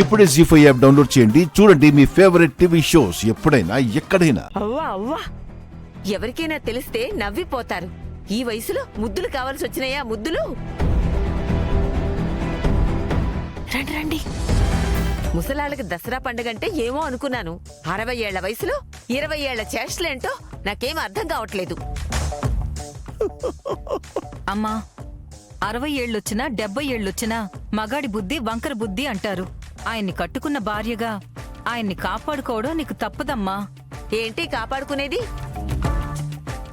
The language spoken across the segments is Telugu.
ఇప్పుడే జీ5 యాప్ డౌన్లోడ్ చేయండి. చూడండి మీ ఫేవరెట్ టీవీ షోస్ ఎప్పుడైనా ఎక్కడైనా. అవ్వా అవ్వా, ఎవరికైనా తెలిస్తే నవ్విపోతారు. ఈ వయసులో ముద్దులు కావాల్సి వచ్చినాయా? ముద్దులు రండి రండి. ముసలాళ్ళకి దసరా పండుగంటే ఏమో అనుకున్నాను. 60 ఏళ్ల వయసులో 20 ఏళ్ల చేష్టలేంటో నాకేం అర్థం కావట్లేదు. అమ్మా, 60 ఏళ్ళొచ్చినా 70 ఏళ్ళొచ్చినా మగాడి బుద్ధి వంకర బుద్ధి అంటారు. ఆయన్ని కట్టుకున్న భార్యగా ఆయన్ని కాపాడుకోవడం నీకు తప్పదమ్మా. ఏంటి కాపాడుకునేది?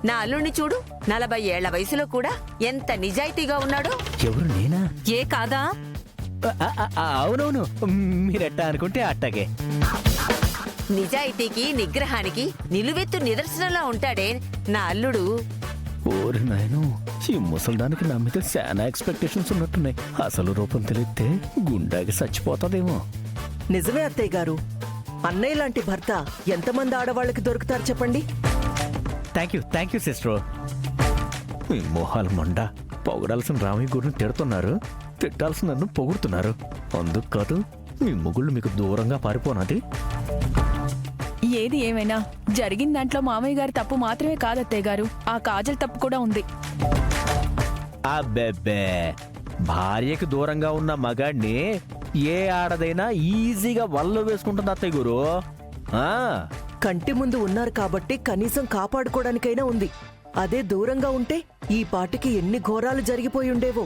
నా అల్లుణ్ణి చూడు, 40 ఏళ్ల వయసులో కూడా ఎంత నిజాయితీగా ఉన్నాడో. ఎవరు నేనా? ఏ కాదా? అవునవును, మీరెట్టా అనుకుంటే అట్టాగే. నిజాయితీకి నిగ్రహానికి నిలువెత్తు నిదర్శనంలా ఉంటాడే నా అల్లుడు. ఓరి నాయను, ఈ ముసల్దానికి నా మీద చాలా ఎక్స్పెక్టేషన్స్ ఉన్నట్టున్నాయి. అసలు రూపం తెలిస్తే గుండాకి చచ్చిపోతాదేమో. నిజమే అత్తయ్య గారు, అన్నయ్య లాంటి భర్త ఎంతమంది ఆడవాళ్ళకి దొరుకుతారు చెప్పండి. Thank you sister. మీ మొహాలు మొండ. పొగడాల్సిన రామయ్య గురిని తిడుతున్నారు, తిట్టాల్సిన నన్ను పొగుడుతున్నారు. అందుకు కాదు మీ మొగుళ్ళు మీకు దూరంగా పారిపోనాది. ఏది ఏమైనా జరిగిన దాంట్లో మామయ్య గారి తప్పు మాత్రమే కాదత్తయ్య గారు, ఆ కాజల్ తప్పు కూడా ఉంది. అబ్బెబ్బే, భార్యకి దూరంగా ఉన్న మగాడిని ఏ ఆడదైనా ఈజీగా వల్ల వేసుకుంటుంది అత్తయ్య గురు. కంటి ముందు ఉన్నారు కాబట్టి కనీసం కాపాడుకోవడానికైనా ఉంది. అదే దూరంగా ఉంటే ఈ పాటికి ఎన్ని ఘోరాలు జరిగిపోయి ఉండేవో.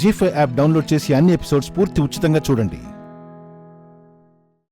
జీ5 యాప్ డౌన్లోడ్ చేసి అన్ని ఎపిసోడ్స్ పూర్తి ఉచితంగా చూడండి.